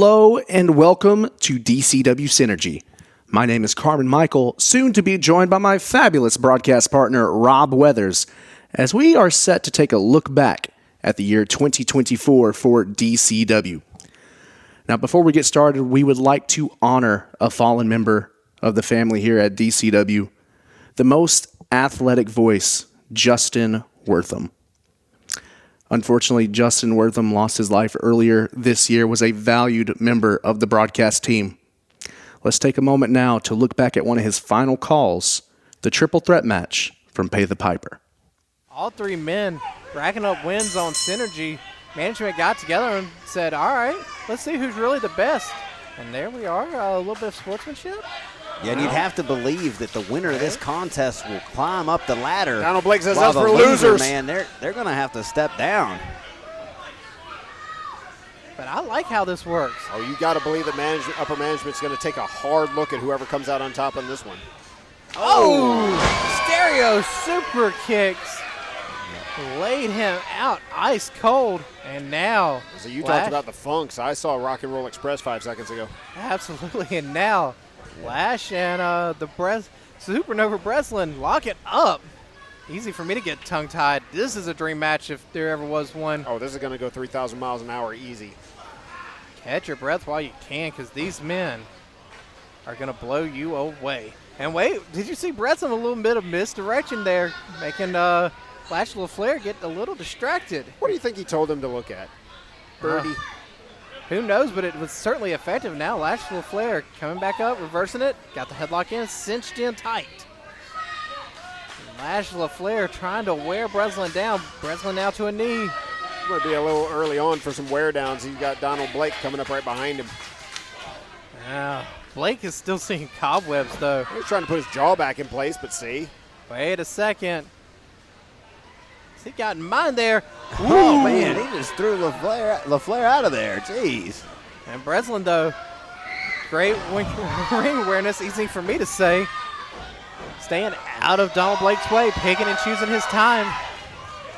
Hello and welcome to DCW Synergy. My name is Carmen Michael, soon to be joined by my fabulous broadcast partner, Rob Weathers, as we are set to take a look back at the year 2024 for DCW. Now, before we get started, we would like to honor a fallen member of the family here at DCW, the most athletic voice, Justin Wortham. Unfortunately, Justin Wortham lost his life earlier this year, was a valued member of the broadcast team. Let's take a moment now to look back at one of his final calls, the triple threat match from Pay the Piper. All three men racking up wins on Synergy. Management got together and said, all right, let's see who's really the best. And there we are, a little bit of sportsmanship. Yeah, and you'd have to believe that the winner of this contest will climb up the ladder. Donald Blake says that's for losers. Man, they're going to have to step down. But I like how this works. Oh, you got to believe that upper management's going to take a hard look at whoever comes out on top on this one. Oh, stereo super kicks. Laid him out ice cold. And now, so you talked about the funks. I saw Rock and Roll Express 5 seconds ago. Absolutely, and now Lash and the Supernova Breslin lock it up. Easy for me to get tongue-tied. This is a dream match if there ever was one. Oh, this is going to go 3,000 miles an hour easy. Catch your breath while you can, because these men are going to blow you away. And wait, did you see Breslin a little bit of misdirection there, making Lash LaFleur get a little distracted? What do you think he told him to look at? Birdie? Who knows, but it was certainly effective. Now Lash LaFleur coming back up, reversing it. Got the headlock in, cinched in tight. Lash LaFleur trying to wear Breslin down. Breslin now to a knee. Might be a little early on for some wear downs. He's got Donald Blake coming up right behind him. Blake is still seeing cobwebs, though. He's trying to put his jaw back in place, but see. Wait a second. What's he got in mind there? Oh, man, he just threw LaFleur out of there. Jeez. And Breslin, though, great ring awareness, easy for me to say. Staying out of Donald Blake's way, picking and choosing his time.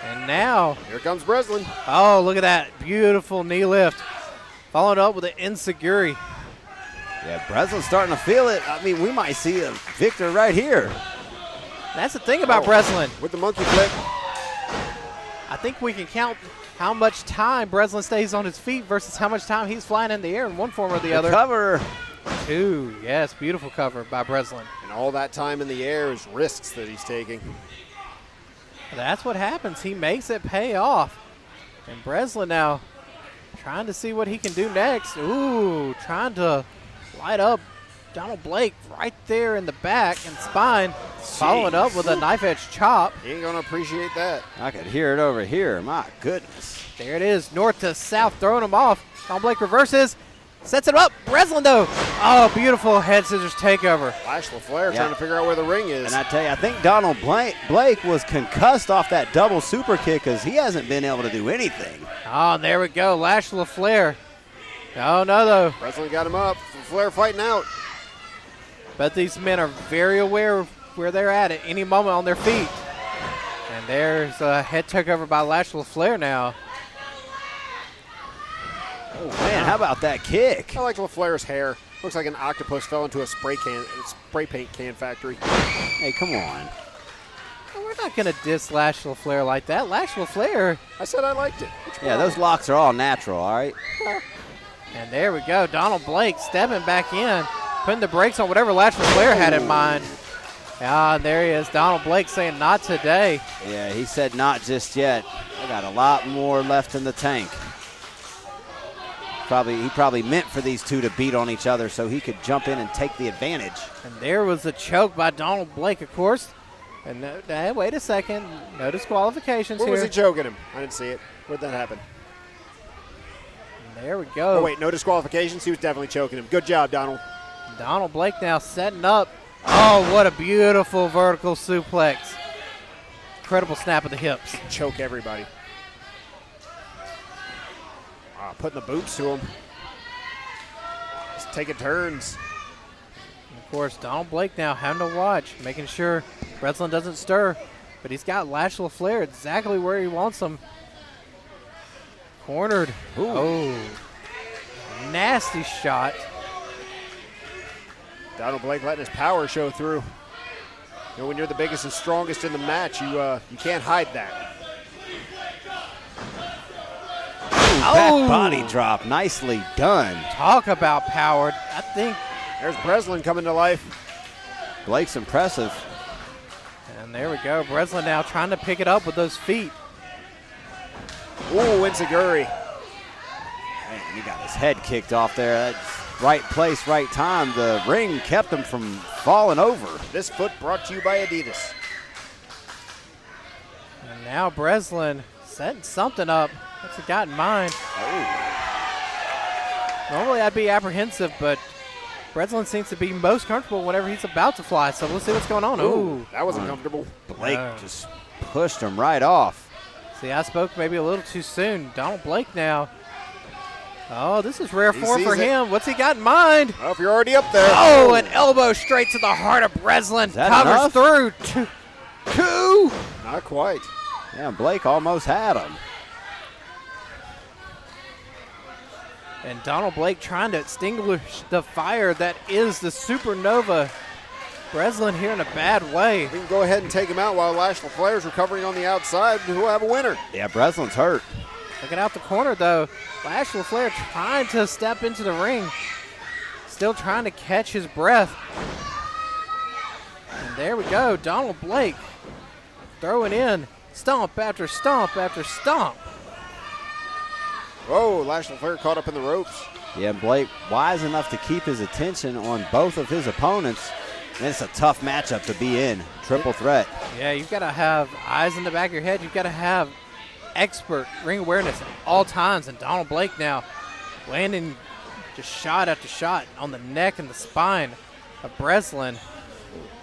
And now. Here comes Breslin. Oh, look at that. Beautiful knee lift. Followed up with an enziguri. Yeah, Breslin's starting to feel it. I mean, we might see a victor right here. That's the thing about Breslin. With the monkey flip. I think we can count how much time Breslin stays on his feet versus how much time he's flying in the air in one form or the other. Cover. Two. Yes, beautiful cover by Breslin. And all that time in the air is risks that he's taking. That's what happens. He makes it pay off. And Breslin now trying to see what he can do next. Ooh, trying to light up Donald Blake right there in the back and spine. Jeez. Following up with a knife edge chop. He ain't going to appreciate that. I could hear it over here. My goodness. There it is, north to south, throwing him off. Donald Blake reverses. Sets it up. Breslin, though. Oh, beautiful head scissors takeover. Lash LaFleur trying to figure out where the ring is. And I tell you, I think Donald Blake was concussed off that double super kick because he hasn't been able to do anything. Oh, there we go. Lash LaFleur. Oh, no, though. Breslin got him up. LaFleur fighting out. But these men are very aware of where they're at any moment on their feet. And there's a head takeover by Lash LaFleur now. Oh, man, how about that kick? I like LaFleur's hair. Looks like an octopus fell into a spray paint can factory. Hey, come on. We're not going to diss Lash LaFleur like that. Lash LaFleur. I said I liked it. Yeah, those locks are all natural, all right? And there we go. Donald Blake stepping back in, putting the brakes on whatever Lash LaFleur had in mind. Ah, and there he is. Donald Blake saying not today. Yeah, he said not just yet. I got a lot more left in the tank. He probably meant for these two to beat on each other so he could jump in and take the advantage. And there was a choke by Donald Blake, of course. And wait a second. No disqualifications here. Where was he choking him? I didn't see it. Where'd that happen? And there we go. Oh, wait, no disqualifications? He was definitely choking him. Good job, Donald. Donald Blake now setting up. Oh, what a beautiful vertical suplex. Incredible snap of the hips. Choke everybody. Putting the boots to him. Just taking turns. And of course, Donald Blake now having to watch, making sure Breslin doesn't stir. But he's got Lash LaFleur exactly where he wants him. Cornered. Ooh. Oh. nasty shot. Donald Blake letting his power show through. You know, when you're the biggest and strongest in the match, you can't hide that. Back body drop, nicely done. Talk about power. I think There's Breslin coming to life. Blake's impressive. And there we go. Breslin now trying to pick it up with those feet. Ooh, Insiguri. Man, he got his head kicked off there. That's right place, right time. The ring kept him from falling over. This foot brought to you by Adidas. And now Breslin setting something up. What's he got in mind? Normally I'd be apprehensive, but Breslin seems to be most comfortable whenever he's about to fly. So we'll see what's going on. Ooh. That wasn't comfortable. Blake just pushed him right off. See, I spoke maybe a little too soon. Donald Blake now. Oh, this is rare form sees for it. him. What's he got in mind? Well, if you're already up there. Oh, an elbow straight to the heart of Breslin. that Covers enough? through. Two. Not quite. Yeah, Blake almost had him. And Donald Blake trying to extinguish the fire that is the supernova. Breslin here in a bad way. We can go ahead and take him out while Lash LaFleur's recovering on the outside. We'll have a winner. Yeah, Breslin's hurt. Looking out the corner, though. Lash LaFleur trying to step into the ring. Still trying to catch his breath. And there we go. Donald Blake throwing in stomp after stomp after stomp. Whoa, Lash LaFleur caught up in the ropes. Yeah, Blake wise enough to keep his attention on both of his opponents. And it's a tough matchup to be in. Triple threat. Yeah, you've got to have eyes in the back of your head. You've got to have expert ring awareness at all times. And Donald Blake now landing just shot after shot on the neck and the spine of Breslin.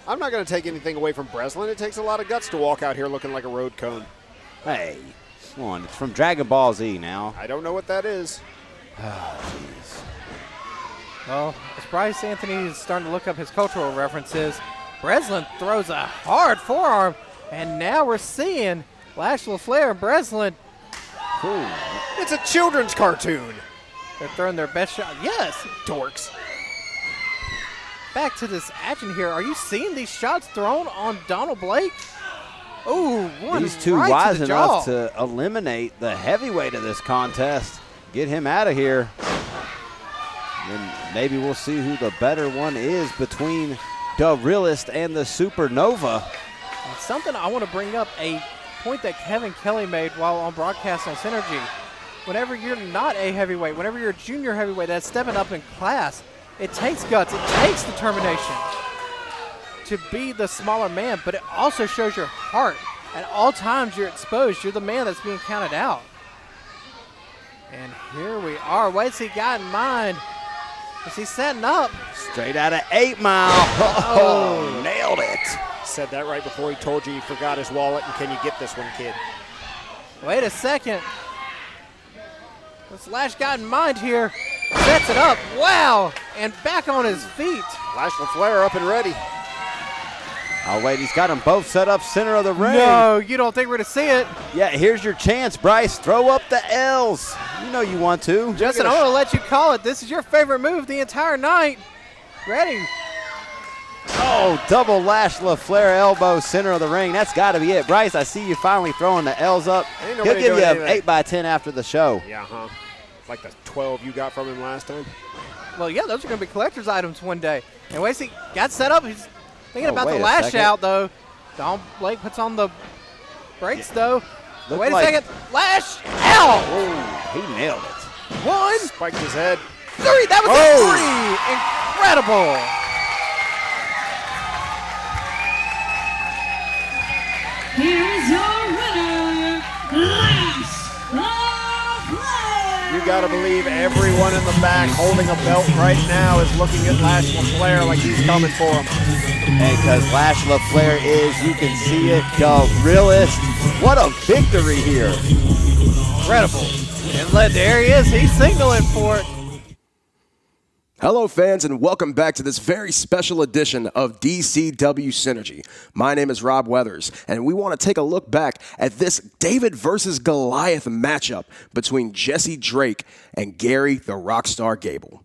I'm not going to take anything away from Breslin. It takes a lot of guts to walk out here looking like a road cone. Hey, come on. It's from Dragon Ball Z now. I don't know what that is. Jeez. Well, as Bryce Anthony is starting to look up his cultural references, Breslin throws a hard forearm, and now we're seeing Lash LaFleur and Breslin. Ooh. It's a children's cartoon. They're throwing their best shot. Yes, Dorks. back to this action here. Are you seeing these shots thrown on Donald Blake? Ooh, one These two right wise to the jaw. enough to eliminate the heavyweight of this contest. Get him out of here. Then maybe we'll see who the better one is between the Realist and the Supernova. And something I want to bring up, a point that Kevin Kelly made while on broadcast on Synergy. Whenever you're not a heavyweight, whenever you're a junior heavyweight that's stepping up in class, it takes guts, it takes determination to be the smaller man, but it also shows your heart. At all times you're exposed. You're the man that's being counted out. And here we are. What's he got in mind? Is he setting up? Straight out of 8 Mile. Oh, nailed it. Said that right before he told you he forgot his wallet, and can you get this one, kid? Wait a second. What's Lash got in mind here? Sets it up. Wow. And back on his feet. Lash LaFleur up and ready. Oh, wait, he's got them both set up center of the ring. No, you don't think we're going to see it. Yeah, here's your chance, Bryce. Throw up the L's. You know you want to. Justin, I'm going to let you call it. This is your favorite move the entire night. Ready. Oh, double Lash LaFleur elbow center of the ring. That's got to be it. Bryce, I see you finally throwing the L's up. Ain't He'll nobody give you doing an anything. 8x10 after the show. Yeah, huh? Like the 12 you got from him last time. Well, yeah, those are going to be collector's items one day. And wait, see, got set up. He's thinking Oh, about the wait a lash second. out, though. Don Blake puts on the brakes, though. Looked Wait a like- second. Lash out. Oh, he nailed it. 1, Spiked his head. 3. That was a 3. Incredible. Here's your winner, Lash LaFleur. You got to believe everyone in the back holding a belt right now is looking at Lash LaFleur like he's coming for him. And because Lash LaFleur is, you can see it, the Realist. What a victory here. Incredible. And there he is. He's signaling for it. Hello, fans, and welcome back to this very special edition of DCW Synergy. My name is Rob Weathers, and we want to take a look back at this David versus Goliath matchup between Jesse Drake and Gary the Rockstar Gable.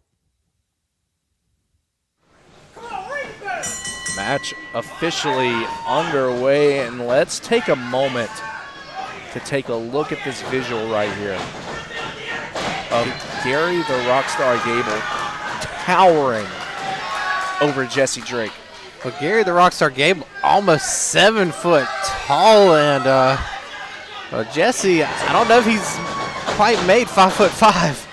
Match officially underway, and let's take a moment to take a look at this visual right here of Gary the Rockstar Gable towering over Jesse Drake. Well, Gary the Rockstar Gable, almost 7 foot tall, and Jesse, I don't know if he's quite made 5'5".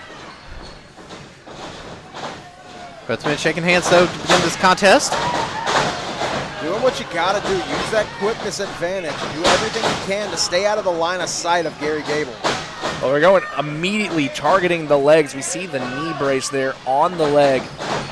Both men shaking hands though to begin this contest. Doing what you gotta do, use that quickness advantage. Do everything you can to stay out of the line of sight of Gary Gable. Well, we're going immediately targeting the legs. We see the knee brace there on the leg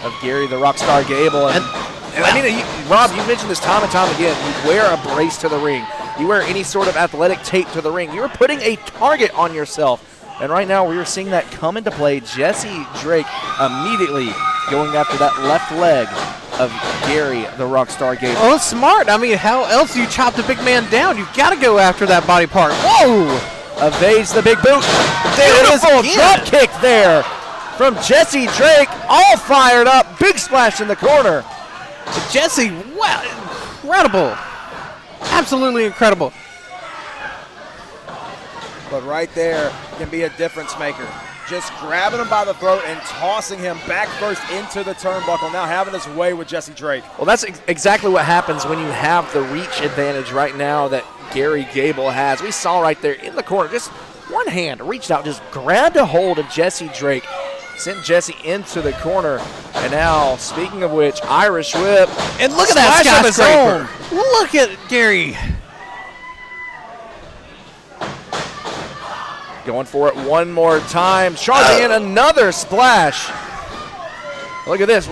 of Gary the Rockstar Gable. And I mean, Rob, you mentioned this time and time again. You wear a brace to the ring. You wear any sort of athletic tape to the ring. You're putting a target on yourself. And right now we are seeing that come into play. Jesse Drake immediately going after that left leg of Gary the Rockstar Gable. Oh, smart. I mean, how else do you chop the big man down? You've got to go after that body part. Whoa! Evades the big boot. Beautiful drop kick there from Jesse Drake. All fired up. Big splash in the corner. Jesse, wow, incredible. Absolutely incredible. But right there can be a difference maker. Just grabbing him by the throat and tossing him back first into the turnbuckle. Now having his way with Jesse Drake. Well, that's exactly what happens when you have the reach advantage right now that Gary Gable has. We saw right there in the corner, just one hand reached out, just grabbed a hold of Jesse Drake, sent Jesse into the corner. And now, speaking of which, Irish whip. And look at that skyscraper. Look at Gary. Going for it one more time, charging in another splash. Look at this.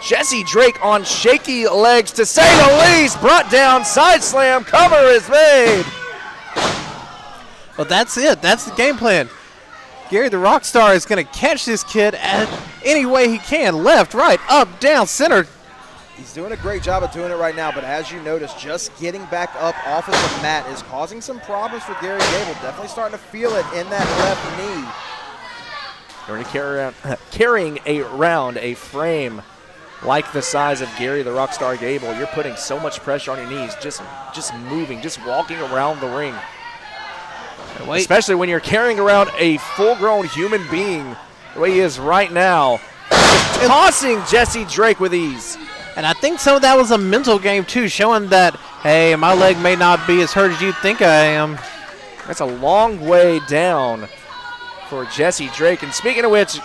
Jesse Drake on shaky legs, to say the least. Brought down, side slam, cover is made. Well, that's it. That's the game plan. Gary the Rockstar is going to catch this kid at any way he can. Left, right, up, down, center. He's doing a great job of doing it right now, but as you notice, just getting back up off of the mat is causing some problems for Gary Gable. Definitely starting to feel it in that left knee. Going to carrying around a frame like the size of Gary the Rockstar Gable. You're putting so much pressure on your knees, just moving, just walking around the ring. Especially when you're carrying around a full-grown human being the way he is right now. Just tossing Jesse Drake with ease. And I think some of that was a mental game, too, showing that, hey, my leg may not be as hurt as you think I am. That's a long way down for Jesse Drake. And speaking of which,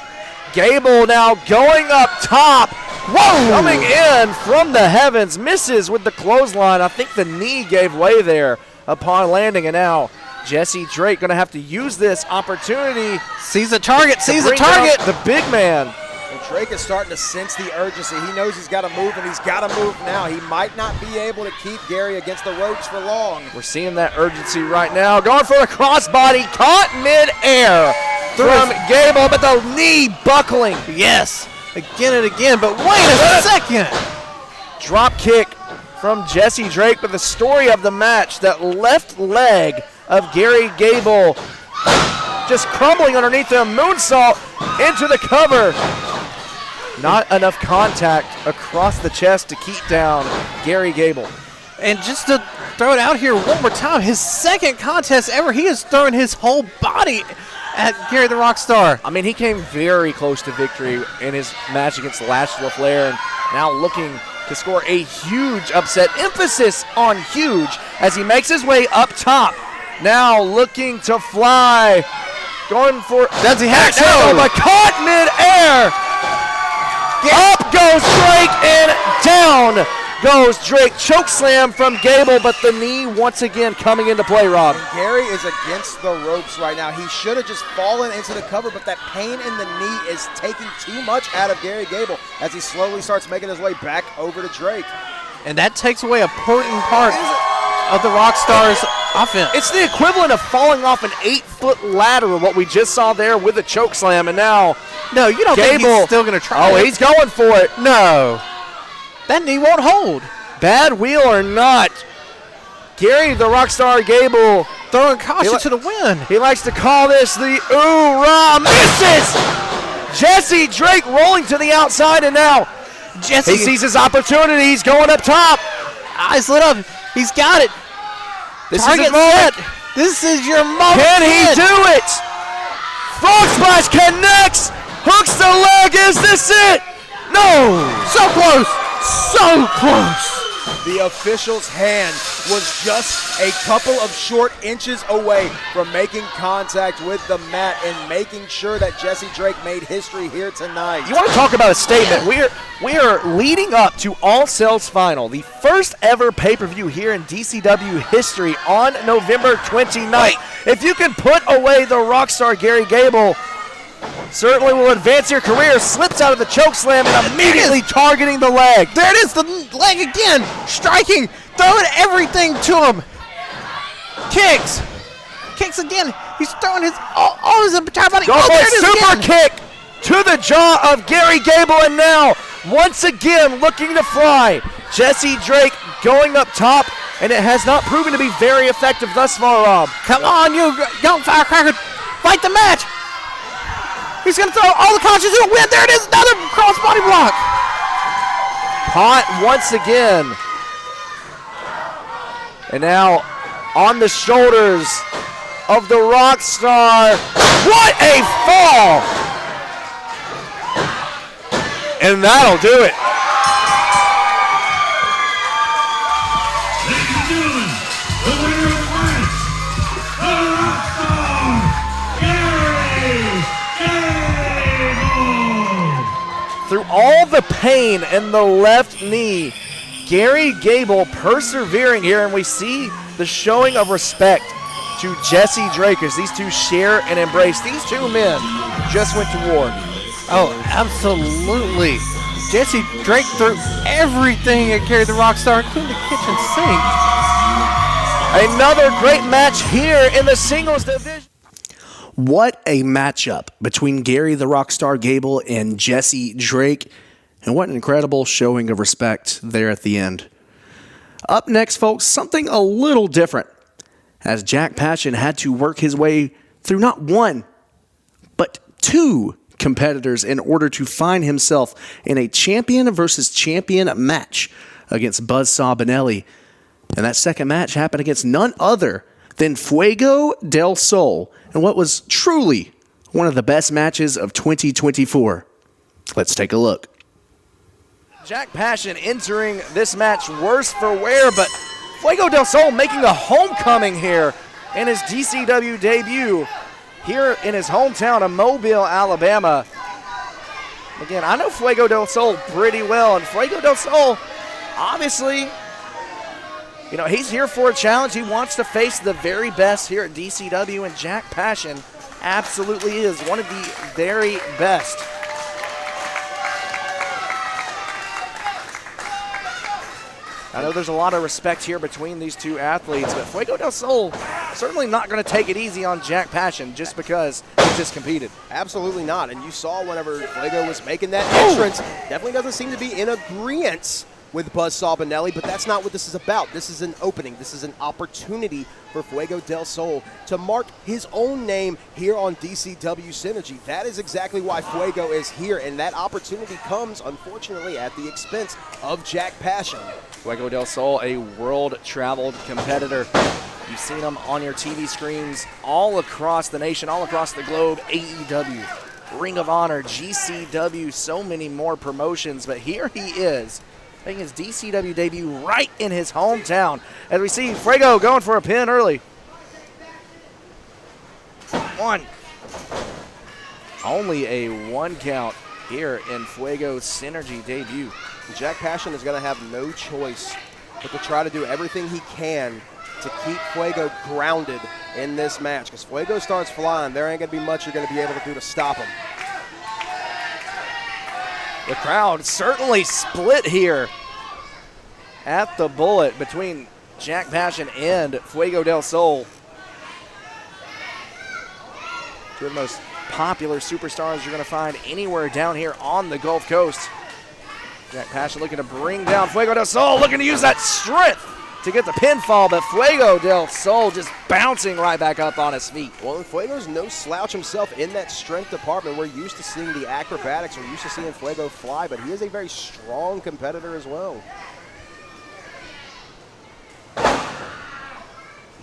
Gable now going up top. Whoa! Coming in from the heavens. Misses with the clothesline. I think the knee gave way there upon landing. And now Jesse Drake going to have to use this opportunity. Sees a target. Sees a target. The big man. Well, Drake is starting to sense the urgency. He knows he's got to move, and he's got to move now. He might not be able to keep Gary against the ropes for long. We're seeing that urgency right now. Going for a crossbody. Caught mid-air from Gable, but the knee buckling. Yes. Again and again, but wait a second. Drop kick from Jesse Drake, but the story of the match, that left leg of Gary Gable just crumbling underneath the moonsault into the cover. Not enough contact across the chest to keep down Gary Gable. And just to throw it out here one more time, his second contest ever, he has thrown his whole body at Gary the Rockstar. I mean, he came very close to victory in his match against Lash LaFlair, and now looking to score a huge upset. Emphasis on huge as he makes his way up top. Now looking to fly. Going for, does he have to? But caught mid-air. Up goes Drake and down goes Drake. Choke slam from Gable, but the knee once again coming into play, Rob. And Gary is against the ropes right now. He should have just fallen into the cover, but that pain in the knee is taking too much out of Gary Gable as he slowly starts making his way back over to Drake. And that takes away a important part of the Rockstar's Offense. It's the equivalent of falling off an 8-foot ladder, what we just saw there with a choke slam, and now No, you don't think Gable he's still going to try Oh, it? he's going for it. No. That knee won't hold. Bad wheel or not, Gary the Rockstar Gable, Throwing caution to the wind. he likes to call this the ooh-rah, misses! Jesse Drake rolling to the outside, and now Jesse. he sees his opportunity. He's going up top. Eyes lit up. He's got it. This Target is his moment. set. This is your moment. Can he do it? Frog splash connects. Hooks the leg. Is this it? No. So close. So close. The official's hand was just a couple of short inches away from making contact with the mat and making sure that Jesse Drake made history here tonight. You want to talk about a statement? We are leading up to All Sales Final, the first ever pay-per-view here in DCW history on November 29th. If you can put away the Rockstar Gary Gable, certainly will advance your career. Slips out of the choke slam and immediately targeting the leg. There it is, the leg again. Striking, throwing everything to him. Kicks. Kicks again. He's throwing his all his entire body. Go Oh, for there a it is super again. kick to the jaw of Gary Gable, and now once again looking to fly. Jesse Drake going up top, and it has not proven to be very effective thus far, Rob. Come on, you young firecracker. Fight the match. He's going to throw all the caution to the wind. There it is, another crossbody block. Caught once again. And now on the shoulders of the Rockstar. What a fall! And that'll do it. Ladies and gentlemen, the winner of the match, the Rockstar, Gable. Through all the pain in the left knee, Gary Gable persevering here, and we see the showing of respect to Jesse Drake as these two share and embrace. These two men just went to war. Oh, absolutely. Jesse Drake threw everything at Gary the Rockstar, including the kitchen sink. Another great match here in the singles division. What a matchup between Gary the Rockstar Gable and Jesse Drake. And what an incredible showing of respect there at the end. Up next, folks, something a little different, as Jack Passion had to work his way through not one, but two competitors in order to find himself in a champion versus champion match against Buzzsaw Benelli. And that second match happened against none other than Fuego del Sol, and what was truly one of the best matches of 2024. Let's take a look. Jack Passion entering this match worse for wear, but Fuego del Sol making a homecoming here in his DCW debut here in his hometown of Mobile, Alabama. Again, I know Fuego del Sol pretty well, and Fuego del Sol, obviously, you know, he's here for a challenge. He wants to face the very best here at DCW, and Jack Passion absolutely is one of the very best. I know there's a lot of respect here between these two athletes, but Fuego del Sol certainly not going to take it easy on Jack Passion just because he just competed. Absolutely not. And you saw whenever Fuego was making that entrance, definitely doesn't seem to be in agreement with Buzzsaw Benelli, but that's not what this is about. This is an opening. This is an opportunity for Fuego del Sol to mark his own name here on DCW Synergy. That is exactly why Fuego is here, and that opportunity comes, unfortunately, at the expense of Jack Passion. Fuego del Sol, a world-traveled competitor. You've seen him on your TV screens all across the nation, all across the globe. AEW, Ring of Honor, GCW, so many more promotions, but here he is making his DCW debut right in his hometown. As we see Fuego going for a pin early. One. Only a one count here in Fuego's Synergy debut. Jack Passion is going to have no choice but to try to do everything he can to keep Fuego grounded in this match. Because Fuego starts flying, there ain't going to be much you're going to be able to do to stop him. The crowd certainly split here at the Bullet between Jack Passion and Fuego del Sol. Two of the most popular superstars you're going to find anywhere down here on the Gulf Coast. Jack Passion looking to bring down Fuego del Sol, looking to use that strength to get the pinfall, but Fuego del Sol just bouncing right back up on his feet. Well, Fuego's no slouch himself in that strength department. We're used to seeing the acrobatics. We're used to seeing Fuego fly, but he is a very strong competitor as well.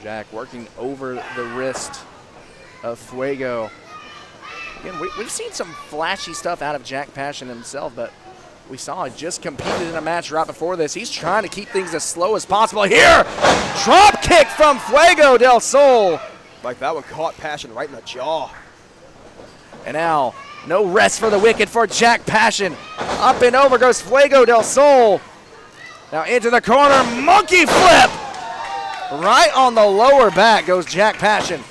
Jack working over the wrist of Fuego. Again, we've seen some flashy stuff out of Jack Passion himself, but we saw he just competed in a match right before this. He's trying to keep things as slow as possible. Here, drop kick from Fuego del Sol. Like that one caught Passion right in the jaw. And now, no rest for the wicked for Jack Passion. Up and over goes Fuego del Sol. Now into the corner, monkey flip. Right on the lower back goes Jack Passion.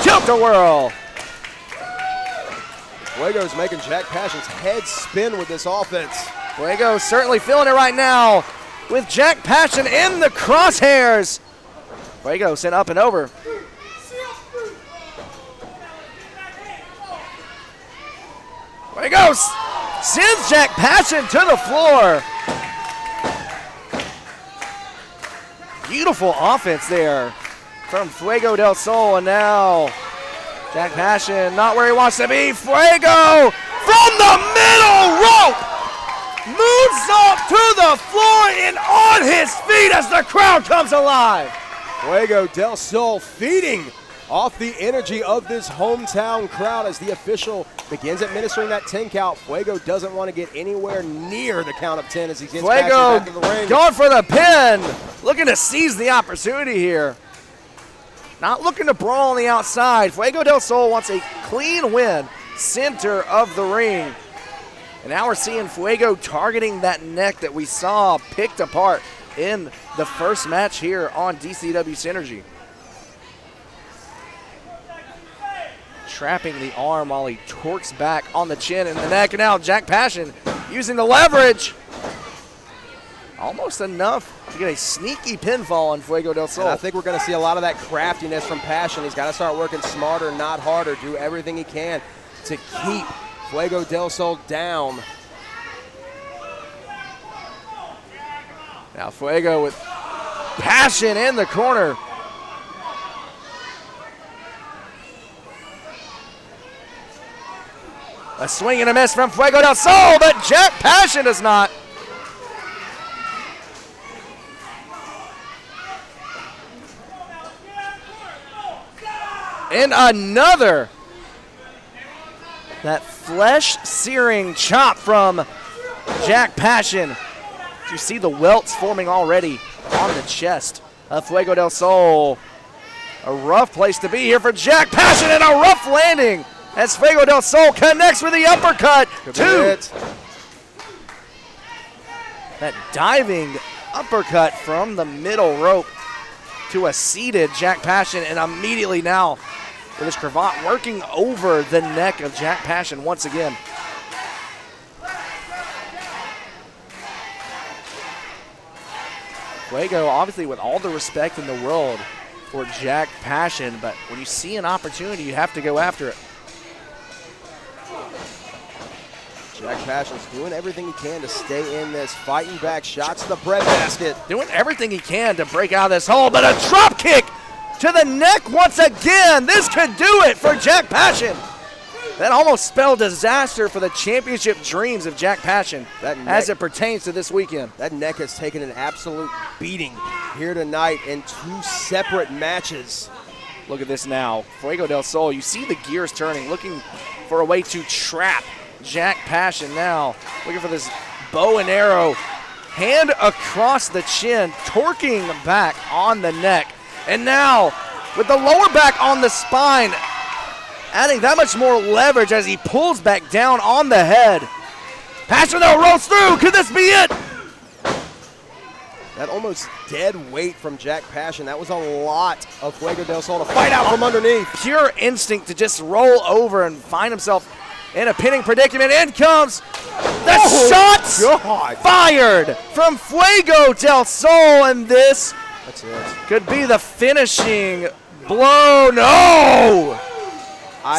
Tilt-a-whirl. Fuego's making Jack Passion's head spin with this offense. Fuego certainly feeling it right now with Jack Passion in the crosshairs. Fuego sent up and over. Fuego sends Jack Passion to the floor. Beautiful offense there from Fuego del Sol, and now Jack Passion not where he wants to be. Fuego from the middle rope moonsault to the floor and on his feet as the crowd comes alive. Fuego del Sol feeding off the energy of this hometown crowd as the official begins administering that 10 count. Fuego doesn't want to get anywhere near the count of 10 as he gets Fuego back to the ring. going for the pin, looking to seize the opportunity here. Not looking to brawl on the outside. Fuego del Sol wants a clean win, center of the ring. And now we're seeing Fuego targeting that neck that we saw picked apart in the first match here on DCW Synergy. Trapping the arm while he torques back on the chin and the neck. And now Jack Passion using the leverage. Almost enough to get a sneaky pinfall on Fuego del Sol. And I think we're going to see a lot of that craftiness from Passion. He's got to start working smarter, not harder, do everything he can to keep Fuego del Sol down. Now Fuego with Passion in the corner. A swing and a miss from Fuego del Sol, but Jack Passion does not. And another. That flesh-searing chop from Jack Passion. You see the welts forming already on the chest of Fuego del Sol. A rough place to be here for Jack Passion, and a rough landing as Fuego del Sol connects with the uppercut. That diving uppercut from the middle rope to a seated Jack Passion, and immediately now with his cravat working over the neck of Jack Passion once again. Fuego, obviously with all the respect in the world for Jack Passion, but when you see an opportunity, you have to go after it. Jack Passion's doing everything he can to stay in this, fighting back, shots to the breadbasket. Doing everything he can to break out of this hole, but a drop kick to the neck once again. This could do it for Jack Passion. That almost spelled disaster for the championship dreams of Jack Passion as it pertains to this weekend. That neck has taken an absolute beating here tonight in two separate matches. Look at this now. Fuego del Sol, you see the gears turning, looking for a way to trap Jack Passion now. Looking for this bow and arrow. Hand across the chin, torquing back on the neck. And now, with the lower back on the spine, adding that much more leverage as he pulls back down on the head. Passion though rolls through. Could this be it? That almost dead weight from Jack Passion. That was a lot of Fuego del Sol to fight out from underneath. Pure instinct to just roll over and find himself in a pinning predicament. In comes the shot fired from Fuego del Sol, and this could be the finishing blow. No!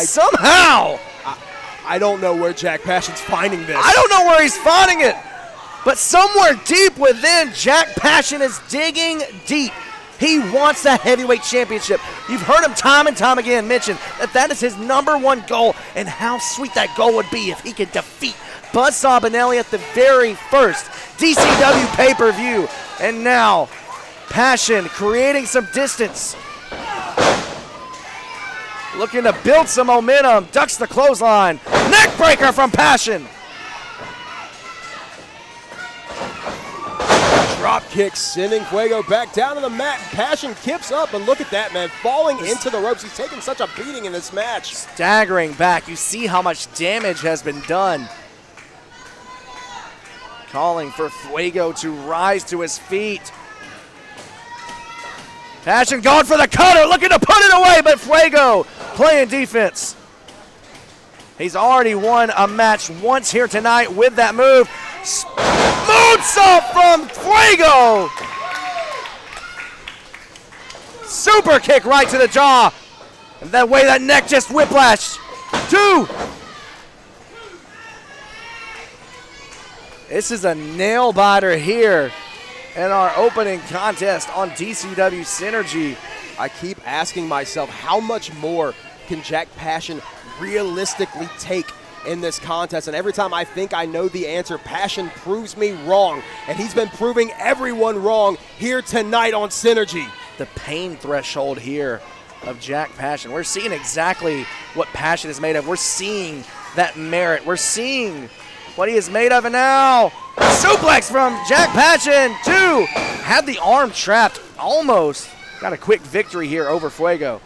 Somehow! I don't know where Jack Passion's finding this. I don't know where he's finding it, but somewhere deep within, Jack Passion is digging deep. He wants the heavyweight championship. You've heard him time and time again mention that is his #1 goal, and how sweet that goal would be if he could defeat Buzzsaw Benelli at the very first DCW pay-per-view. And now, Passion creating some distance. Looking to build some momentum, ducks the clothesline. Neck breaker from Passion. Drop kick sending Fuego back down to the mat. Passion kips up, and look at that, man, falling into the ropes. He's taking such a beating in this match. Staggering back. You see how much damage has been done. Calling for Fuego to rise to his feet. Passion going for the cutter, looking to put it away, but Fuego playing defense. He's already won a match once here tonight with that move. Moonsault from Fuego! Super kick right to the jaw. And that way that neck just whiplashed. 2. This is a nail biter here in our opening contest on DCW Synergy. I keep asking myself, how much more can Jack Passion realistically take in this contest? And every time I think I know the answer, Passion proves me wrong. And he's been proving everyone wrong here tonight on Synergy. The pain threshold here of Jack Passion. We're seeing exactly what Passion is made of. We're seeing that merit. We're seeing what he is made of. And now, suplex from Jack Passion. 2. Had the arm trapped. Almost got a quick victory here over Fuego.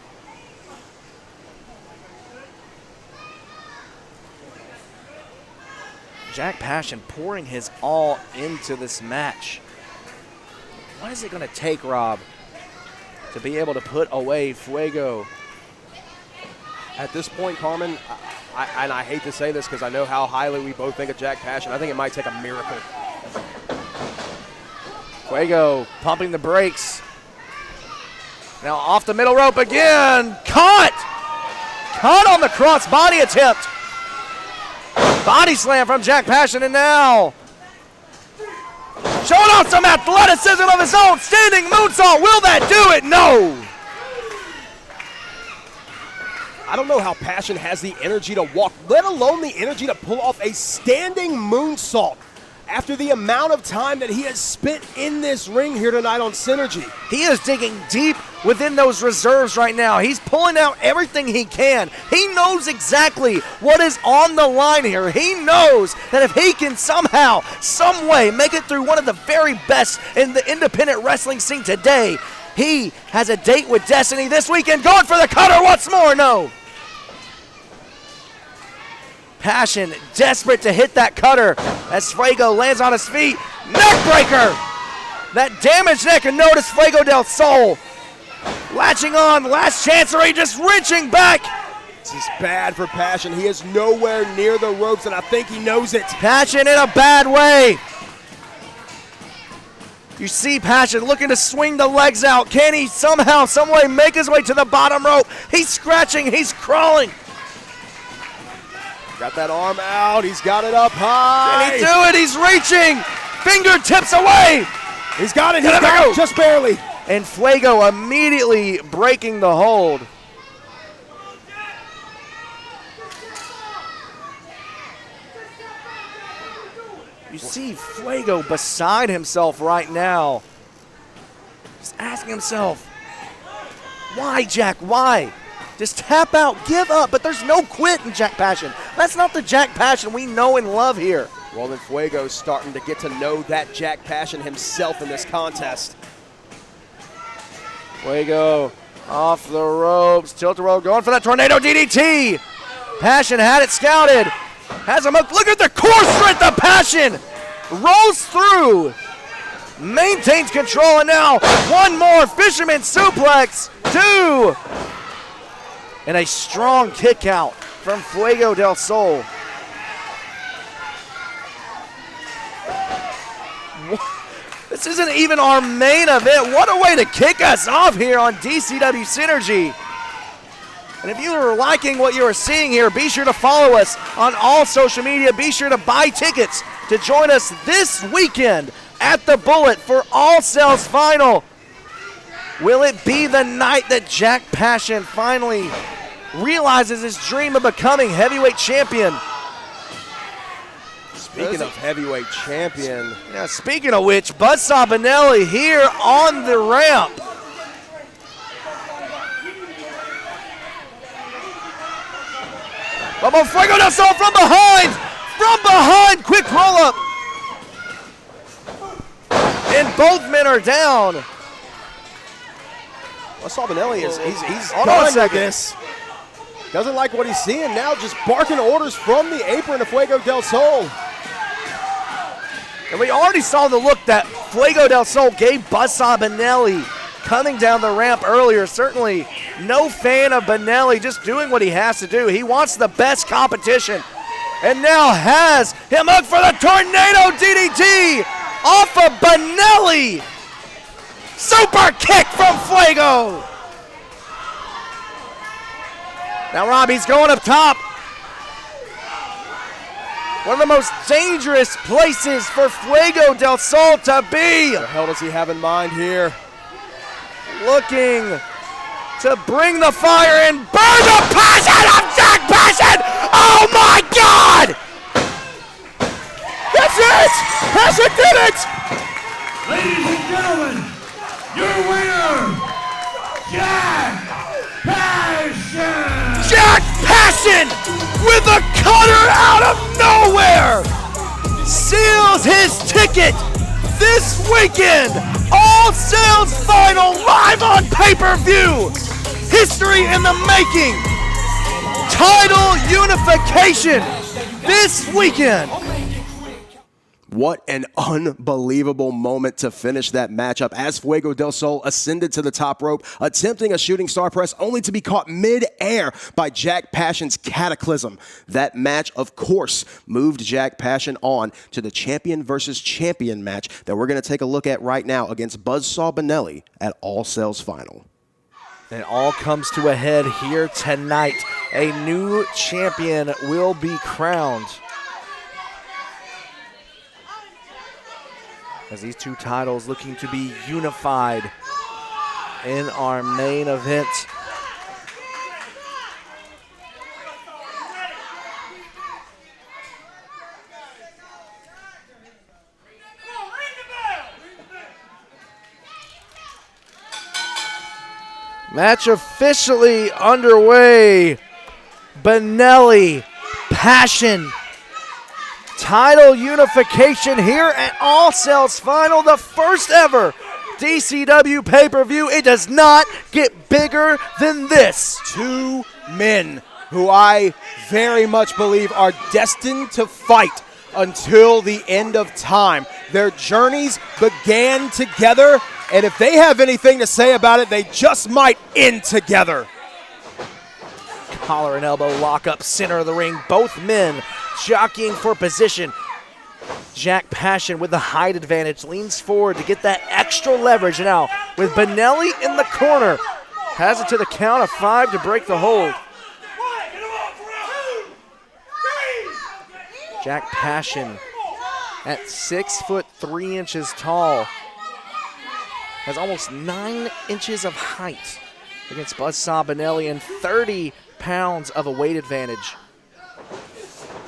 Jack Passion pouring his all into this match. What is it going to take, Rob, to be able to put away Fuego? At this point, Carmen, I hate to say this because I know how highly we both think of Jack Passion, I think it might take a miracle. Fuego pumping the brakes. Now off the middle rope again. Caught! Caught on the cross-body attempt. Body slam from Jack Passion, and now showing off some athleticism of his own. Standing moonsault. Will that do it? No. I don't know how Passion has the energy to walk, let alone the energy to pull off a standing moonsault after the amount of time that he has spent in this ring here tonight on Synergy. He is digging deep within those reserves right now. He's pulling out everything he can. He knows exactly what is on the line here. He knows that if he can somehow, some way make it through one of the very best in the independent wrestling scene today, he has a date with destiny this weekend. Going for the cutter once more. No. Passion desperate to hit that cutter as Fuego lands on his feet. Neck breaker. That damaged neck, and notice Fuego del Sol latching on. Last chancery, just reaching back. This is bad for Passion. He is nowhere near the ropes, and I think he knows it. Passion in a bad way. You see Passion looking to swing the legs out. Can he somehow, some way make his way to the bottom rope? He's scratching, he's crawling. Got that arm out. He's got it up high. Can he do it? He's reaching. Fingertips away. He's got it. He's got it. Just barely. And Fuego immediately breaking the hold. You see Fuego beside himself right now. He's asking himself, why, Jack? Why? Just tap out, give up, but there's no quit in Jack Passion. That's not the Jack Passion we know and love here. Well, then Fuego's starting to get to know that Jack Passion himself in this contest. Fuego off the ropes, tilt-a-roll, going for that tornado DDT. Passion had it scouted. Has him up. Look at the core strength of Passion. Rolls through. Maintains control, and now one more fisherman suplex. 2. And a strong kick out from Fuego del Sol. This isn't even our main event. What a way to kick us off here on DCW Synergy. And if you are liking what you are seeing here, be sure to follow us on all social media. Be sure to buy tickets to join us this weekend at the Bullet for All Sales Final. Will it be the night that Jack Passion finally realizes his dream of becoming heavyweight champion? Speaking of heavyweight champion. Now, speaking of which, Buzzsaw Benelli here on the ramp. But Fuego del Sol from behind! From behind! Quick roll up! And both men are down. Well, Salvinelli he's Hold on a done with second. this. Doesn't like what he's seeing now, just barking orders from the apron of Fuego del Sol. And we already saw the look that Fuego del Sol gave Buzzsaw Benelli coming down the ramp earlier. Certainly no fan of Benelli, just doing what he has to do. He wants the best competition. And now has him hooked for the Tornado DDT off of Benelli. Super kick from Fuego. Now Robbie's going up top. One of the most dangerous places for Fuego del Sol to be. What the hell does he have in mind here? Looking to bring the fire and burn the passion of Jack Passion. Oh my God! That's it! Passion did it! Ladies and gentlemen, your winner, Jack Passion! Jack Passion with a cutter out of nowhere seals his ticket this weekend. All Sales Final live on pay-per-view. History in the making. Title unification this weekend. What an unbelievable moment to finish that matchup as Fuego del Sol ascended to the top rope, attempting a shooting star press only to be caught mid-air by Jack Passion's Cataclysm. That match, of course, moved Jack Passion on to the champion versus champion match that we're going to take a look at right now against Buzzsaw Benelli at All Sales Final. It all comes to a head here tonight. A new champion will be crowned, as these two titles looking to be unified in our main event. Match officially underway. Benelli, Passion. Title unification here at All Sales Final, the first ever DCW pay-per-view. It does not get bigger than this. Two men who I very much believe are destined to fight until the end of time. Their journeys began together, and if they have anything to say about it, they just might end together. Collar and elbow lock up center of the ring. Both men jockeying for position. Jack Passion with the height advantage leans forward to get that extra leverage. Now with Benelli in the corner, has it to the count of 5 to break the hold. Jack Passion at 6'3" tall has almost 9 inches of height against Buzzsaw Benelli and 30 pounds of a weight advantage.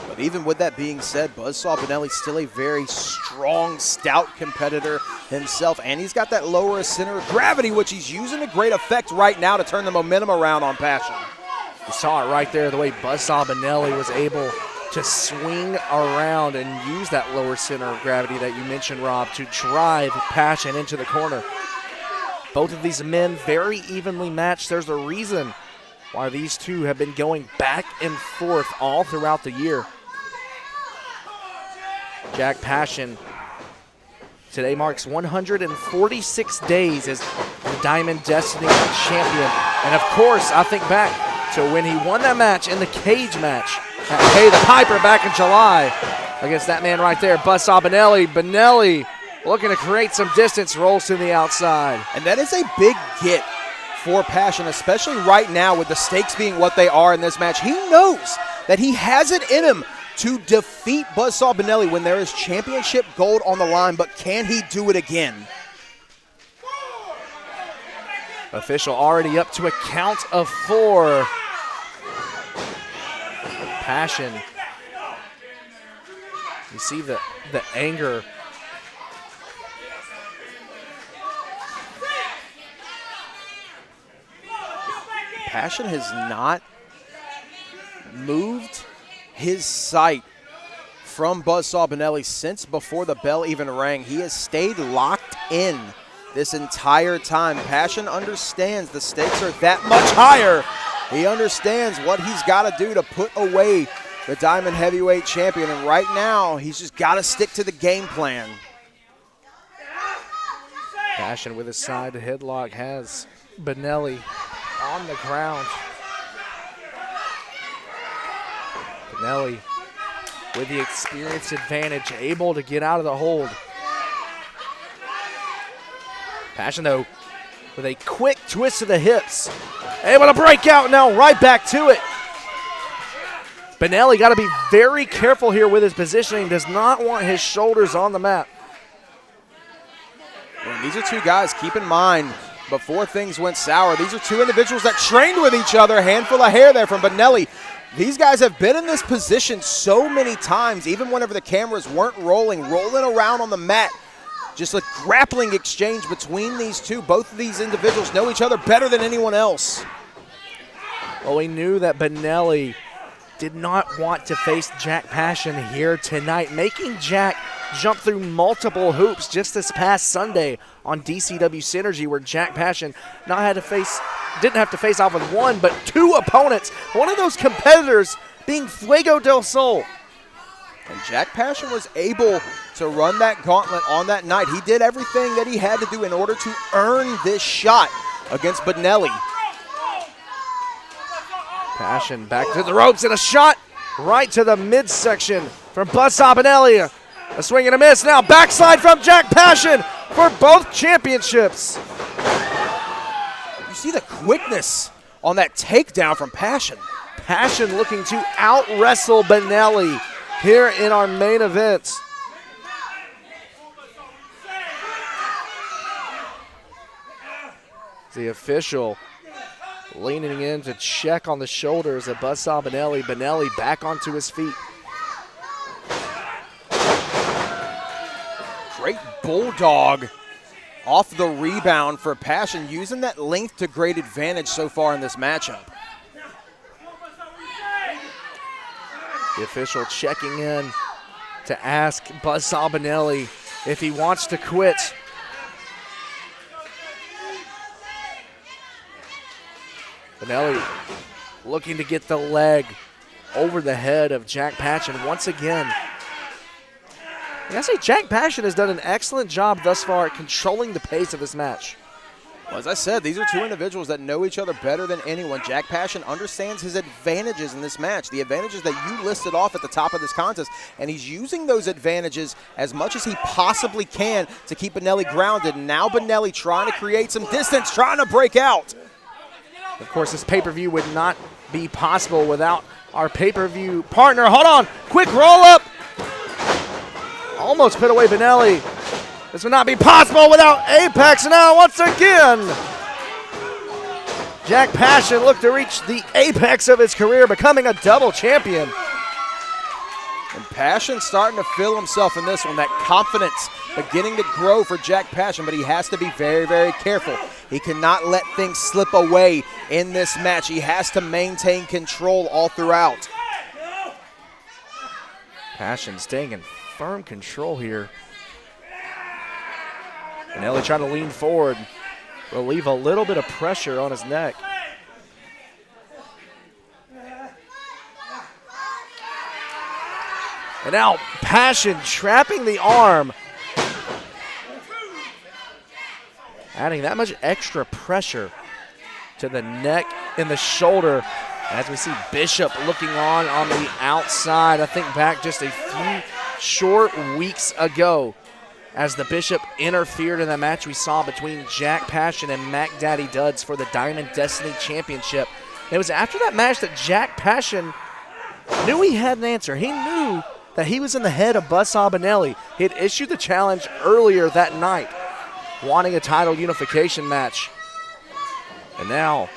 But even with that being said, Buzzsaw Benelli's still a very strong, stout competitor himself, and he's got that lower center of gravity, which he's using to great effect right now to turn the momentum around on Passion. You saw it right there, the way Buzzsaw Benelli was able to swing around and use that lower center of gravity that you mentioned, Rob, to drive Passion into the corner. Both of these men very evenly matched. There's a reason why these two have been going back and forth all throughout the year. Jack Passion today marks 146 days as the Diamond Destiny champion. And of course, I think back to when he won that match in the cage match at Pay the Piper back in July against that man right there, Buzzsaw Benelli. Benelli looking to create some distance, rolls to the outside. And that is a big get for Passion, especially right now with the stakes being what they are in this match. He knows that he has it in him to defeat Buzzsaw Benelli when there is championship gold on the line, but can he do it again? Official already up to a count of 4. Passion. You see the anger. Passion has not moved his sight from Buzzsaw Benelli since before the bell even rang. He has stayed locked in this entire time. Passion understands the stakes are that much higher. He understands what he's got to do to put away the Diamond Heavyweight Champion, and right now he's just got to stick to the game plan. Passion with his side headlock has Benelli on the ground. Benelli with the experience advantage, able to get out of the hold. Passion, though, with a quick twist to the hips. Able to break out now, right back to it. Benelli got to be very careful here with his positioning. Does not want his shoulders on the mat. And these are two guys, keep in mind, before things went sour, these are two individuals that trained with each other. Handful of hair there from Benelli. These guys have been in this position so many times, even whenever the cameras weren't rolling around on the mat. Just a grappling exchange between these two. Both of these individuals know each other better than anyone else. Well, we knew that Benelli did not want to face Jack Passion here tonight, making Jack jump through multiple hoops just this past Sunday on DCW Synergy, where Jack Passion didn't have to face off with one, but 2 opponents. One of those competitors being Fuego del Sol. And Jack Passion was able to run that gauntlet on that night. He did everything that he had to do in order to earn this shot against Benelli. Passion back to the ropes and a shot right to the midsection from Buzzsaw Benelli. A swing and a miss. Now backslide from Jack Passion for both championships. You see the quickness on that takedown from Passion. Passion looking to out-wrestle Benelli here in our main event. The official leaning in to check on the shoulders of Buzzsaw Benelli. Benelli back onto his feet. Great bulldog off the rebound for Passion, using that length to great advantage so far in this matchup. The official checking in to ask Buzzsaw Benelli if he wants to quit. Benelli looking to get the leg over the head of Jack Passion once again. I say Jack Passion has done an excellent job thus far at controlling the pace of this match. Well, as I said, these are two individuals that know each other better than anyone. Jack Passion understands his advantages in this match, the advantages that you listed off at the top of this contest, and he's using those advantages as much as he possibly can to keep Benelli grounded. Now Benelli trying to create some distance, trying to break out. Of course, this pay-per-view would not be possible without our pay-per-view partner. Hold on, quick roll-up. Almost put away Benelli. This would not be possible without Apex. Now, once again, Jack Passion looked to reach the apex of his career, becoming a double champion. And Passion starting to feel himself in this one. That confidence beginning to grow for Jack Passion, but he has to be very, very careful. He cannot let things slip away in this match. He has to maintain control all throughout. Passion staying in firm control here. Benelli trying to lean forward, relieve a little bit of pressure on his neck. And now Passion trapping the arm, adding that much extra pressure to the neck and the shoulder As we see Bishop looking on the outside. I think back just a few short weeks ago as the Bishop interfered in the match we saw between Jack Passion and Mac Daddy Duds for the Diamond Destiny Championship. It was after that match that Jack Passion knew he had an answer. He knew that he was in the head of Buzzsaw Benelli. He had issued the challenge earlier that night, wanting a title unification match. And now,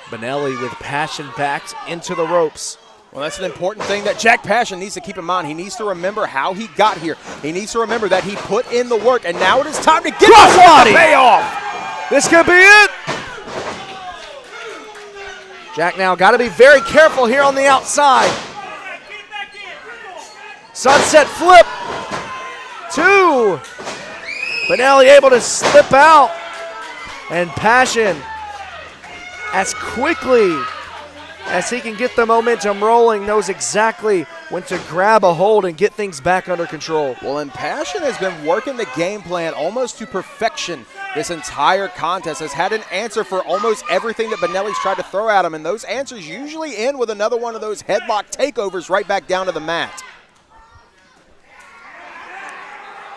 Benelli with Passion backed into the ropes. Well, that's an important thing that Jack Passion needs to keep in mind. He needs to remember how he got here. He needs to remember that he put in the work, and now it is time to get the payoff. This could be it. Jack now got to be very careful here on the outside. Sunset flip. 2. Benelli able to slip out. And Passion, as quickly as he can get the momentum rolling, knows exactly when to grab a hold and get things back under control. Well, and Passion has been working the game plan almost to perfection this entire contest, has had an answer for almost everything that Benelli's tried to throw at him, and those answers usually end with another one of those headlock takeovers right back down to the mat.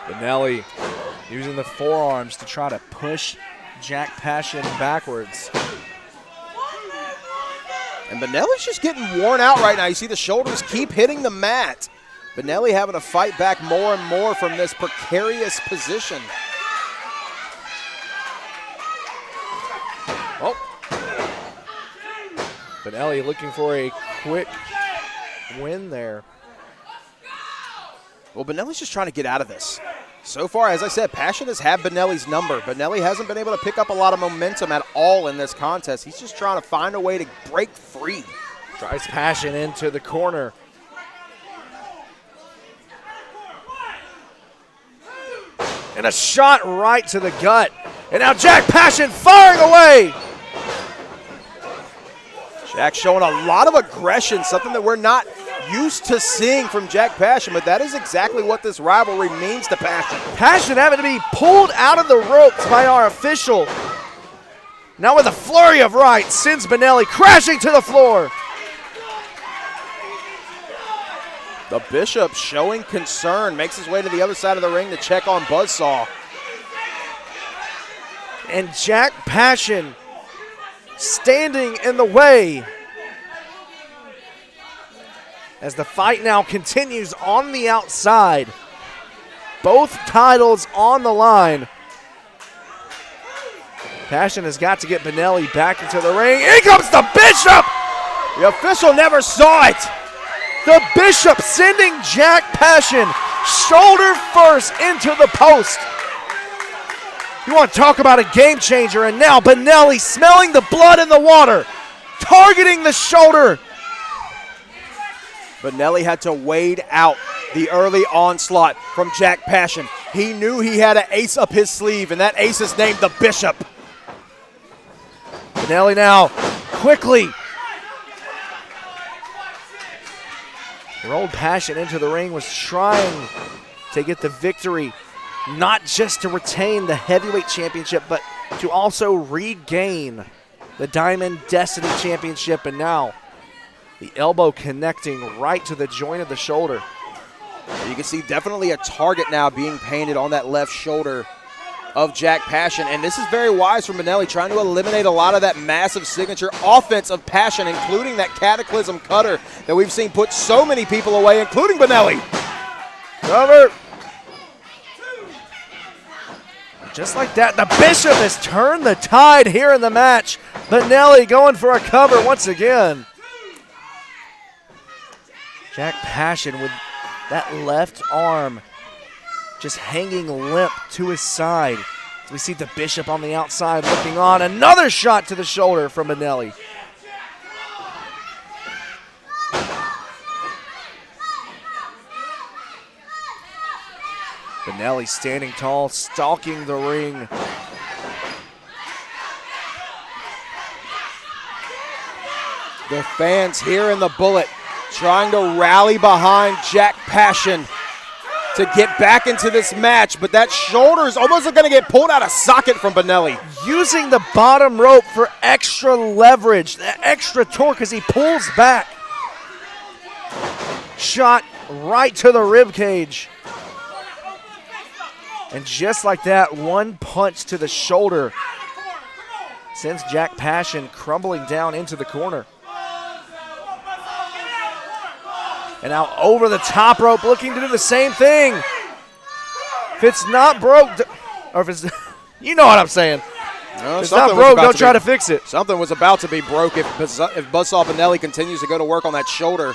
Benelli using the forearms to try to push Jack Passion backwards. And Benelli's just getting worn out right now. You see the shoulders keep hitting the mat. Benelli having to fight back more and more from this precarious position. Oh. Benelli looking for a quick win there. Well, Benelli's just trying to get out of this. So far, as I said, Passion has had Benelli's number. Benelli hasn't been able to pick up a lot of momentum at all in this contest. He's just trying to find a way to break free. Drives Passion into the corner. And a shot right to the gut. And now Jack Passion firing away. Jack showing a lot of aggression, something that we're not used to seeing from Jack Passion, but that is exactly what this rivalry means to Passion. Passion having to be pulled out of the ropes by our official. Now with a flurry of rights, sends Benelli crashing to the floor. The Bishop showing concern, makes his way to the other side of the ring to check on Buzzsaw. And Jack Passion standing in the way as the fight now continues on the outside. Both titles on the line. Passion has got to get Benelli back into the ring. Here comes the Bishop! The official never saw it. The Bishop sending Jack Passion shoulder first into the post. You want to talk about a game changer, and now Benelli smelling the blood in the water, targeting the shoulder. Benelli had to wade out the early onslaught from Jack Passion. He knew he had an ace up his sleeve, and that ace is named the Bishop. Benelli now quickly rolled Passion into the ring, was trying to get the victory, not just to retain the heavyweight championship, but to also regain the Diamond Destiny Championship. And now the elbow connecting right to the joint of the shoulder. You can see definitely a target now being painted on that left shoulder of Jack Passion, and this is very wise from Benelli, trying to eliminate a lot of that massive signature offense of Passion, including that Cataclysm cutter that we've seen put so many people away, including Benelli. Cover. Just like that, the Bishop has turned the tide here in the match. Benelli going for a cover once again. Jack Passion with that left arm just hanging limp to his side. We see the Bishop on the outside looking on. Another shot to the shoulder from Benelli. Benelli standing tall, stalking the ring. The fans here in the Bullet trying to rally behind Jack Passion. to get back into this match, but that shoulder is almost going to get pulled out of socket from Benelli. Using the bottom rope for extra leverage, extra torque as he pulls back. Shot right to the rib cage. And just like that, one punch to the shoulder sends Jack Passion crumbling down into the corner. And now over the top rope, looking to do the same thing. If it's not broke, or if it's, you know what I'm saying. No, if it's not broke, don't try to fix it. Something was about to be broke if Buzzsaw Benelli continues to go to work on that shoulder.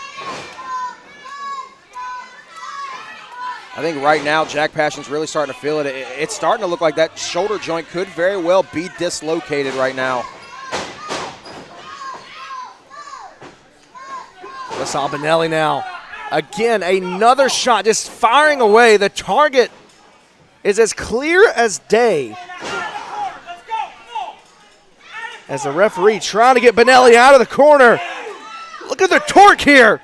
I think right now Jack Passion's really starting to feel it. It's starting to look like that shoulder joint could very well be dislocated right now. Buzzsaw Benelli now. Again, another shot just firing away. The target is as clear as day. As the referee trying to get Benelli out of the corner. Look at the torque here.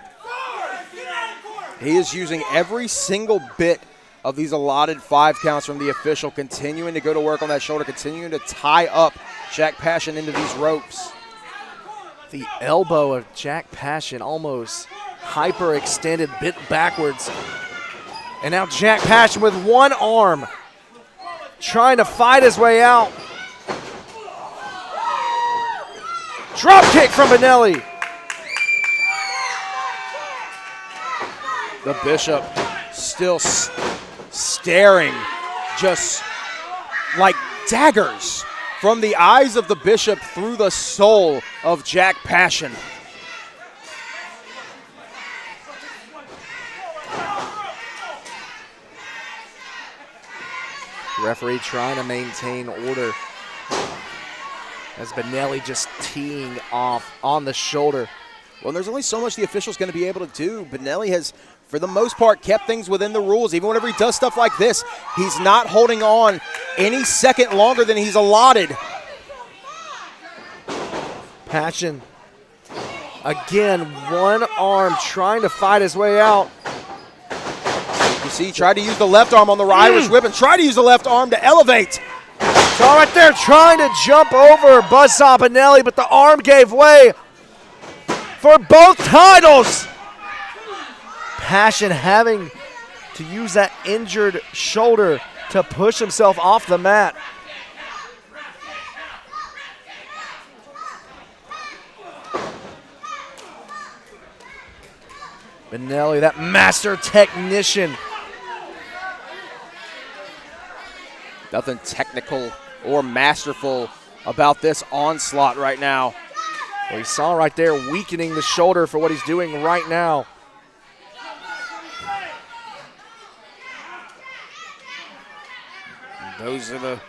He is using every single bit of these allotted 5 counts from the official, continuing to go to work on that shoulder, continuing to tie up Jack Passion into these ropes. The elbow of Jack Passion almost hyperextended, bent backwards. And now Jack Passion with one arm trying to fight his way out. Drop kick from Benelli. The Bishop still staring just like daggers from the eyes of the Bishop through the soul of Jack Passion. Referee trying to maintain order as Benelli just teeing off on the shoulder. Well, there's only so much the official's going to be able to do. Benelli has, for the most part, kept things within the rules. Even whenever he does stuff like this, he's not holding on any second longer than he's allotted. Passion, again, one arm trying to fight his way out. You see, he tried to use the left arm on the Irish whip and tried to use the left arm to elevate. So right there trying to jump over Buzzsaw Benelli, but the arm gave way for both titles. Passion having to use that injured shoulder to push himself off the mat. Benelli, that master technician. Nothing technical or masterful about this onslaught right now. Well, you saw right there weakening the shoulder for what he's doing right now. Those are the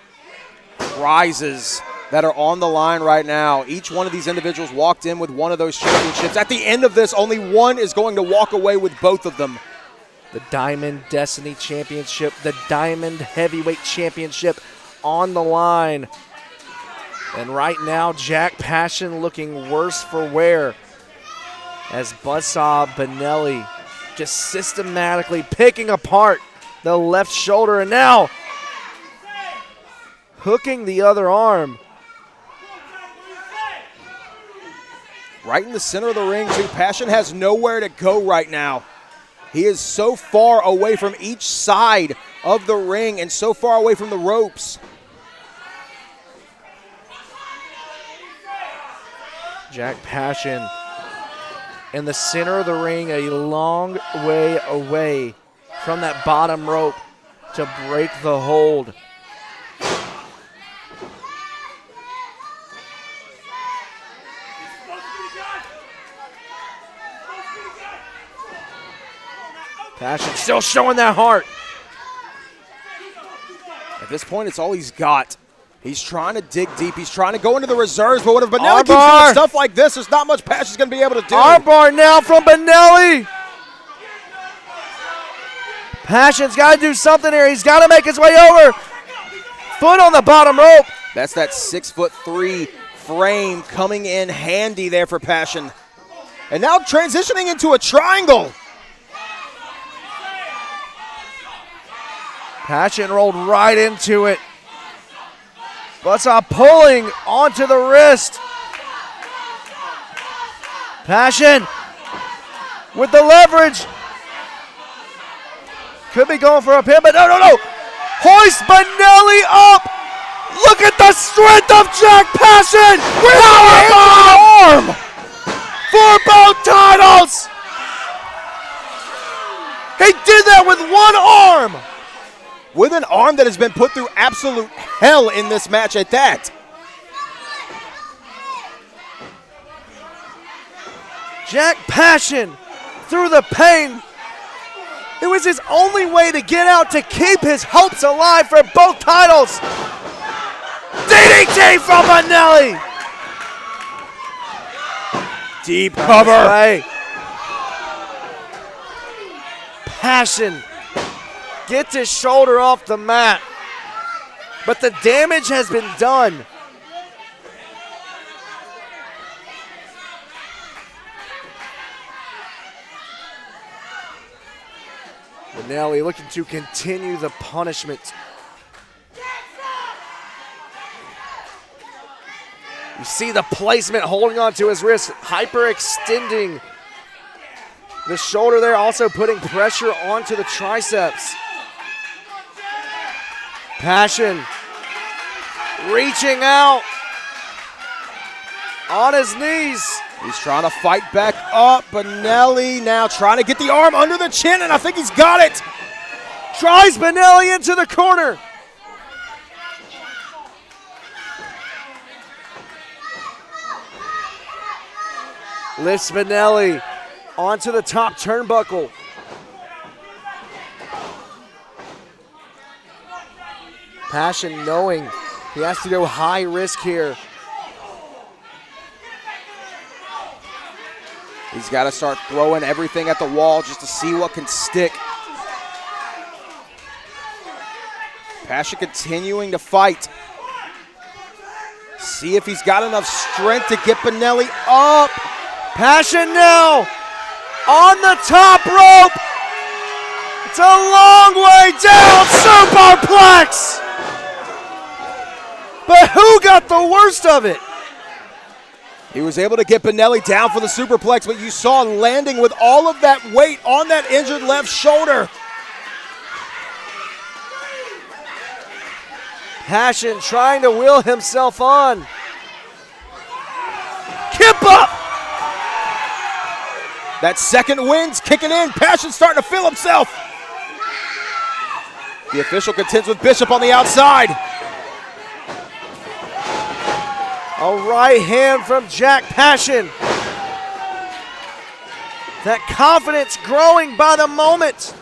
prizes that are on the line right now. Each one of these individuals walked in with one of those championships. At the end of this, only one is going to walk away with both of them. The Diamond Destiny Championship, the Diamond Heavyweight Championship on the line. And right now, Jack Passion looking worse for wear as Buzzsaw Benelli just systematically picking apart the left shoulder and now hooking the other arm. Right in the center of the ring, too. Passion has nowhere to go right now. He is so far away from each side of the ring and so far away from the ropes. Jack Passion in the center of the ring, a long way away from that bottom rope to break the hold. Passion still showing that heart. At this point, it's all he's got. He's trying to dig deep. He's trying to go into the reserves, but what if Benelli keeps doing stuff like this? There's not much Passion's going to be able to do. Armbar now from Benelli. Passion's got to do something here. He's got to make his way over. Foot on the bottom rope. That's that 6'3" frame coming in handy there for Passion. And now transitioning into a triangle. Passion rolled right into it. Buzzsaw pulling onto the wrist. Passion with the leverage. Could be going for a pin, but no. Hoist Benelli up. Look at the strength of Jack Passion. Powerbomb for both titles. He did that with one arm. With an arm that has been put through absolute hell in this match at that. Jack Passion through the pain. It was his only way to get out to keep his hopes alive for both titles. DDT from Benelli. Deep cover. Right. Passion gets his shoulder off the mat, but the damage has been done. Benelli looking to continue the punishment. You see the placement holding onto his wrist, hyperextending the shoulder there, also putting pressure onto the triceps. Passion reaching out on his knees. He's trying to fight back up. Benelli now trying to get the arm under the chin, and I think he's got it. Drives Benelli into the corner. Lifts Benelli onto the top turnbuckle. Passion knowing he has to go high risk here. He's got to start throwing everything at the wall just to see what can stick. Passion continuing to fight. See if he's got enough strength to get Benelli up. Passion now on the top rope. It's a long way down, superplex. But who got the worst of it? He was able to get Benelli down for the superplex, but you saw landing with all of that weight on that injured left shoulder. Passion trying to will himself on. Kip up! That second wind's kicking in. Passion starting to feel himself. The official contends with Bishop on the outside. A right hand from Jack Passion. That confidence growing by the moment.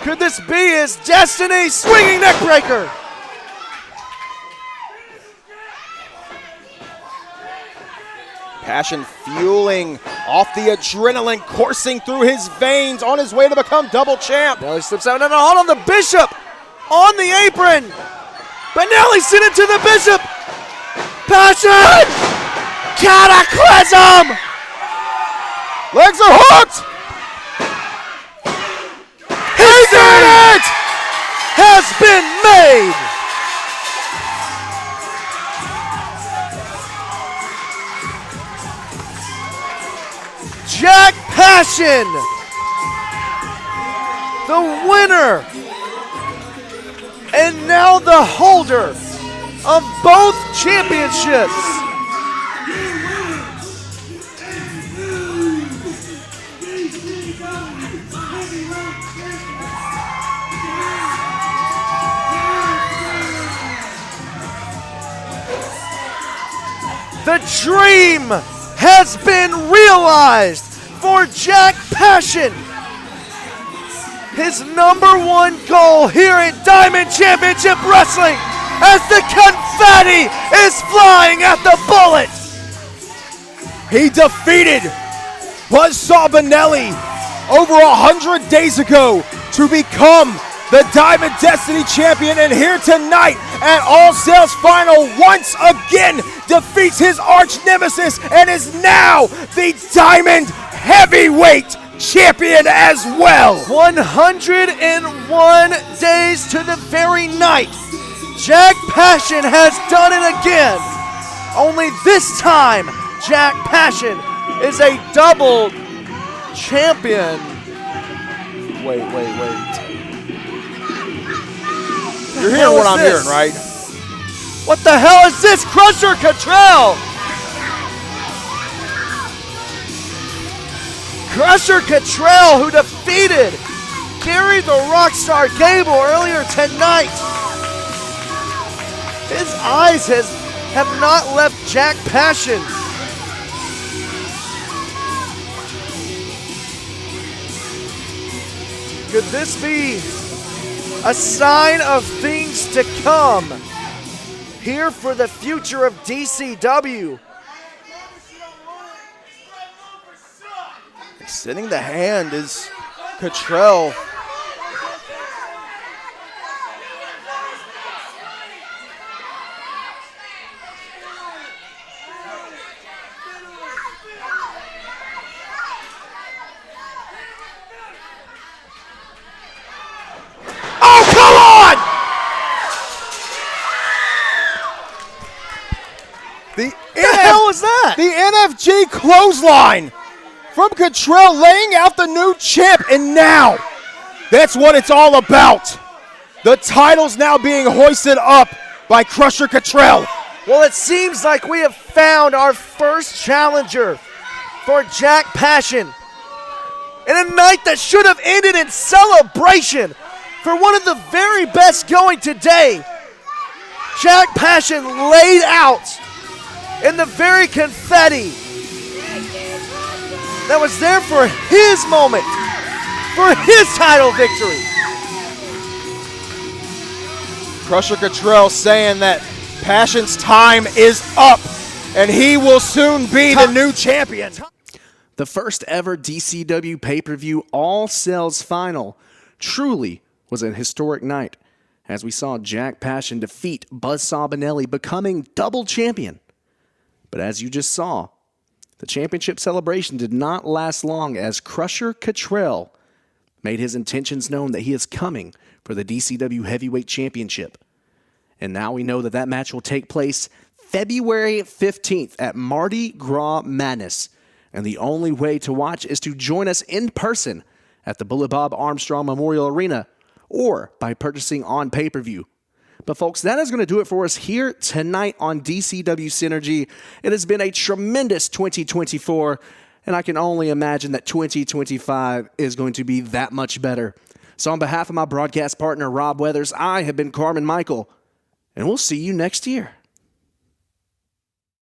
Could this be his destiny? Swinging neck breaker. Passion fueling off the adrenaline coursing through his veins on his way to become double champ. Benelli slips out. No, hold on the Bishop on the apron. Benelli sent it to the Bishop. Passion! Cataclysm! Legs are hooked! History has been made! Jack Passion, the winner, and now the holder of both championships. The dream has been realized for Jack Passion. His #1 goal here at Diamond Championship Wrestling, as the confetti is flying at the bullet. He defeated Buzzsaw Benelli over 100 days ago to become the Diamond Destiny Champion, and here tonight at All Sales Final once again defeats his arch nemesis and is now the Diamond Heavyweight champion as well. 101 days to the very night. Jack Passion has done it again. Only this time, Jack Passion is a double champion. Wait. You're hearing what I'm hearing, right? What the hell is this? Crusher Cottrell! Crusher Cottrell, who defeated Gary the Rockstar Gable earlier tonight. His eyes have not left Jack Passion. Could this be a sign of things to come here for the future of DCW? Extending the hand is Cottrell. Oh, come on! The hell was that? The NFG clothesline from Cottrell, laying out the new champ, and now that's what it's all about. The title's now being hoisted up by Crusher Cottrell. Well, it seems like we have found our first challenger for Jack Passion in a night that should have ended in celebration for one of the very best going today. Jack Passion laid out in the very confetti that was there for his moment, for his title victory. Crusher Cottrell saying that Passion's time is up, and he will soon be the new champion. The first ever DCW pay-per-view all-sales final truly was a historic night as we saw Jack Passion defeat Buzzsaw Benelli, becoming double champion. But as you just saw, the championship celebration did not last long as Crusher Cottrell made his intentions known that he is coming for the DCW Heavyweight Championship. And now we know that that match will take place February 15th at Mardi Gras Madness. And the only way to watch is to join us in person at the Bullet Bob Armstrong Memorial Arena or by purchasing on pay-per-view. But folks, that is going to do it for us here tonight on DCW Synergy. It has been a tremendous 2024, and I can only imagine that 2025 is going to be that much better. So on behalf of my broadcast partner, Rob Weathers, I have been Carmen Michael, and we'll see you next year.